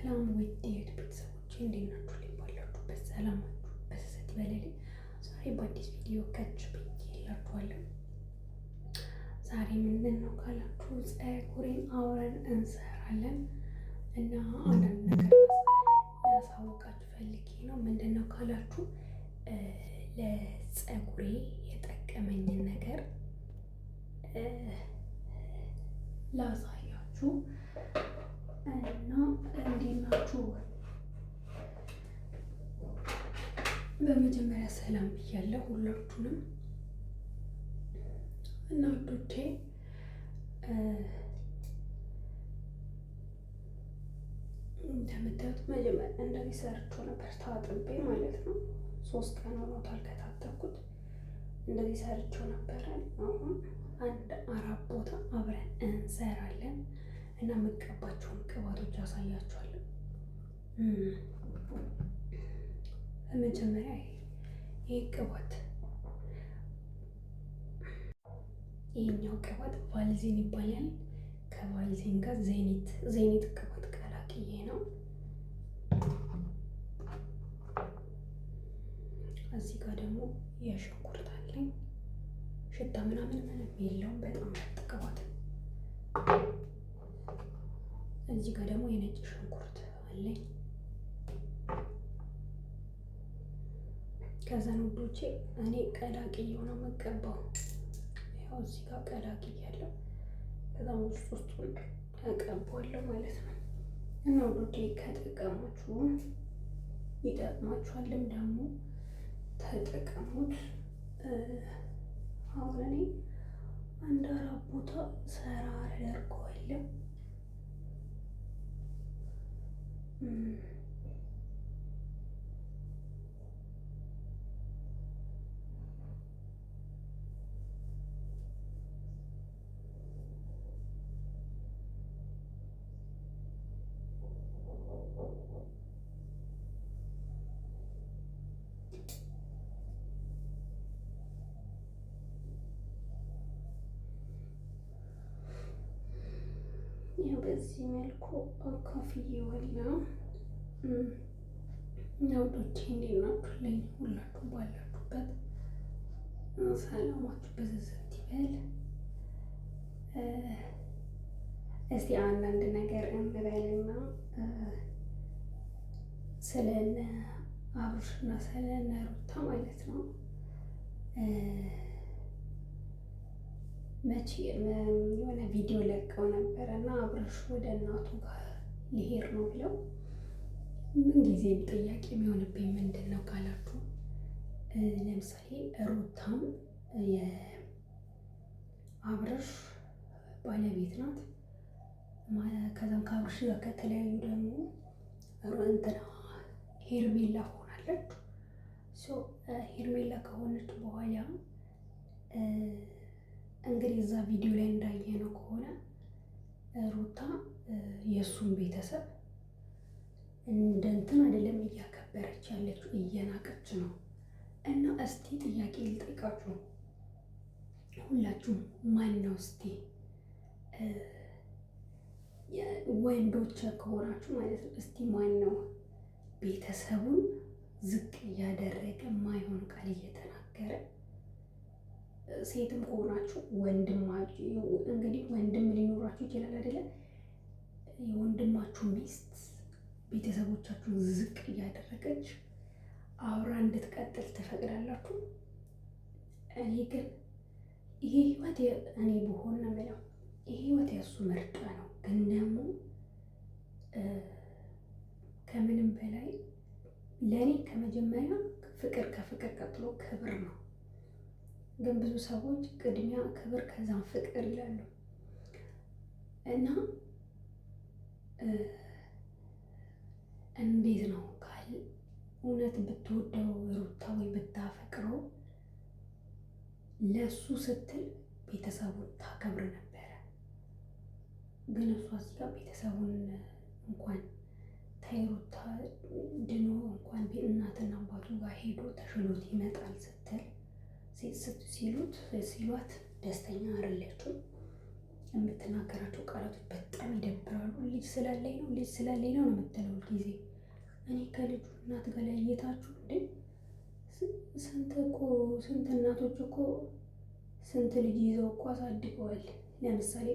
ሰላም ውድ ቤተሰቦቼ እንዴት ናችሁ? ባላችሁበት ሰላማችሁ በሰሰት ይበልልኝ። ዛሬ በአዲስ ቪዲዮ ከች ብዬላችኋለሁ። ዛሬ ምንድን ነው ካላችሁ ፀጉሬን አብረን እንሰራለን እና አንዳንድ ነገር ላሳውቃችሁ ፈልጌ ነው። ምንድን ነው ካላችሁ ለፀጉሬ የጠቀመኝን ነገር ላሳያችሁ እና እንዴት ናችሁ? በመጀመሪያ ሰላም ብያለሁ ሁላችሁንም እና ውዶቼ እንደምታዩት መጀመሪያ እንደዚህ ሰርቼው ነበር ታጥቤ ማለት ነው። 3 ቀን ሆኖታል ከታጠብኩት። እንደዚህ ሰርቼው ነበረ። አሁን 4 ቦታ አብረን እንሰራለን እና የምቀባቸውን ቅባቶች አሳያችኋለሁ። በመጀመሪያ ይሄ ቅባት ይሄኛው ቅባት ቫልዚን ይባላል። ከቫልዚን ጋር ዜኒት ቅባት ቀላቅዬ ነው። እዚህ ጋር ደግሞ የሽንኩርት አለኝ። ሽታ ምንም የለውም። በጣም ምርጥ ቅባት። እዚህ ጋር ደግሞ የነጭ ሽንኩርት አለኝ። ከዛ ውዶቼ እኔ ቀላቅዬው ነው የምቀባው። ያው እዚህ ጋር ቀላቅያለሁ። ከዛ ውስጡን እቀባዋለሁ ማለት ነው። እና ውዶቼ ከጠቀማችሁ ይጠቅማችኋልም ደግሞ ተጠቀሙት። አሁን እኔ 4 ቦታ ሰራ አደርገዋለሁ። ያው በዚህ መልኩ አካፍዬዋለሁ። ውዶቼ እንዴት ናችሁልኝ? ሁላችሁም ባላችሁበት ሰላማችሁ በዘዘት ይበል። እስቲ አንዳንድ ነገር እንበልና ስለነ አብርሽና ስለነ ሩታ ማለት ነው መቼ የሆነ ቪዲዮ ለቀው ነበረ እና አብርሽ ወደ እናቱ ጋር ሊሄድ ነው ብለው ምን ጊዜም ጥያቄ የሚሆንብኝ ምንድን ነው ካላችሁ ለምሳሌ ሩታም የአብርሽ ባለቤት ናት። ከዛም ከአብርሽ ጋር ከተለያዩ ደግሞ እንትና ሄርሜላ ሆናለች። ሄርሜላ ከሆነች በኋላ እንግዲህ እዛ ቪዲዮ ላይ እንዳየነው ከሆነ ሩታ የእሱን ቤተሰብ እንደ እንትን አይደለም እያከበረች ያለችው፣ እየናቀች ነው። እና እስቲ ጥያቄ ልጠይቃችሁ ሁላችሁም፣ ማን ነው እስቲ ወንዶች ከሆናችሁ ማለት ነው እስቲ ማን ነው ቤተሰቡን ዝቅ እያደረገ ማይሆን ቃል እየተናገረ? ሴትም ከሆናችሁ ወንድማችሁ እንግዲህ ወንድም ሊኖራችሁ ይችላል አይደለ? የወንድማችሁ ሚስት ቤተሰቦቻችሁን ዝቅ እያደረገች አብራ እንድትቀጥል ትፈቅዳላችሁ? እኔ ግን ይሄ ህይወት እኔ ብሆን ነው የምለው ይሄ ህይወት የእሱ ምርጫ ነው። ግን ደግሞ ከምንም በላይ ለእኔ ከመጀመሪያ ፍቅር፣ ከፍቅር ቀጥሎ ክብር ነው። ግን ብዙ ሰዎች ቅድሚያ ክብር ከዛም ፍቅር ይላሉ እና እንዴት ነው ካል እውነት ብትወደው ሩታ ወይ ብታፈቅረው ለሱ ስትል ቤተሰቡን ታከብር ነበረ። ግን እሷ እዚህ ጋር ቤተሰቡን እንኳን ሩታ ድኖ እንኳን እናትና አባቱ ጋር ሄዶ ተሽሎት ይመጣል ስትል ሲሏት ደስተኛ አይደለችም። የምትናገራቸው ቃላቶች በጣም ይደብራሉ። ልጅ ስላለኝ ነው ልጅ ስላለኝ ነው የምትለው ጊዜ። እኔ ከልጁ እናት ጋር ለያየታችሁ እንዴ? ስንት እናቶች እኮ ስንት ልጅ ይዘው እኮ አሳድገዋል። ለምሳሌ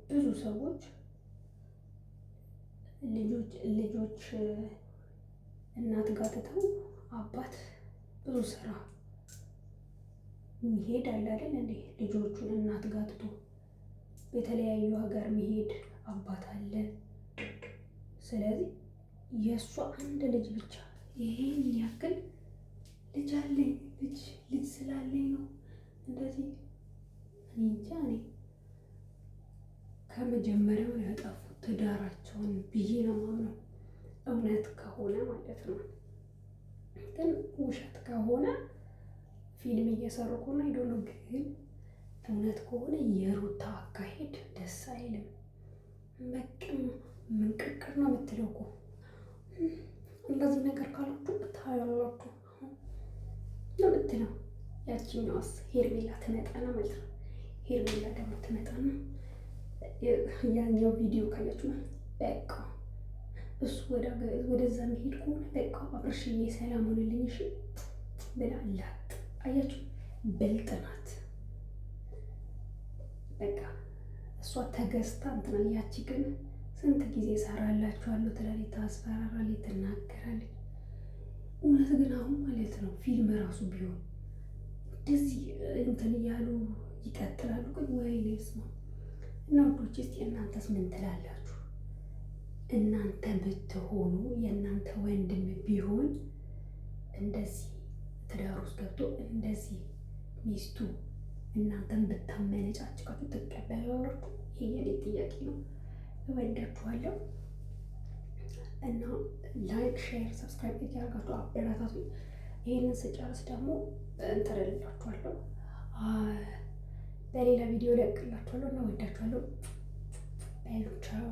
ብዙ ሰዎች ልጆች እናት ጋር ትተው አባት ብዙ ስራ ሚሄድ አለ አይደል እንዴ? ልጆቹን እናት ጋር ትቶ የተለያዩ ሀገር ሚሄድ አባት አለ። ስለዚህ የእሷ አንድ ልጅ ብቻ ይሄን ያክል ልጅ አለኝ ልጅ ስላለኝ ነው እንደዚህ። እኔ እንጃ እኔ ከመጀመሪያው ነው ያጠፉት ትዳራቸውን ብዬ ነው የማምነው። እውነት ከሆነ ማለት ነው። ግን ውሸት ከሆነ ፊልም እየሰሩ ከሆነ አይዶኖ። ግን እውነት ከሆነ የሩታ አካሄድ ደስ አይልም። በቅም ምንቅቅር ነው የምትለው እኮ። እንደዚህ ነገር ካላችሁ ታያላችሁ ነው የምትለው። ያቺኛዋስ ሄርሜላ ትመጣና ማለት ነው። ሄርሜላ ደግሞ ትመጣና ያኛው ቪዲዮ ካያችሁ ማለት በቃ እሱ ወደዛ መሄድ ከሆነ በቃ አብርሽዬ ሰላም ሆነልኝ እሺ ብላላት። አያችሁ ብልጥ ናት። በቃ እሷ ተገዝታ እንትን። ያቺ ግን ስንት ጊዜ እሰራላችኋለሁ ትላለች፣ ታስፈራራለች፣ ትናገራለች። እውነት ግን አሁን ማለት ነው ፊልም ራሱ ቢሆን እንደዚህ እንትን እያሉ ይቀጥላሉ። ግን ወይኔ ስማ እና ውዶች እስኪ እናንተስ ምን ትላላችሁ? እናንተ ብትሆኑ የእናንተ ወንድም ቢሆን እንደዚህ ትዳር ውስጥ ገብቶ እንደዚህ ሚስቱ እናንተን ብታመነጫጭቃችሁ ትቀበላላችሁ? ይሄ የኔ ጥያቄ ነው። እወዳችኋለሁ እና ላይክ፣ ሼር፣ ሰብስክራይብ እያደረጋችሁ አበረታቱ። ይሄንን ስጨርስ ደግሞ እንትን እላችኋለሁ፣ በሌላ ቪዲዮ እለቅላችኋለሁ እና እወዳችኋለሁ። ቻው።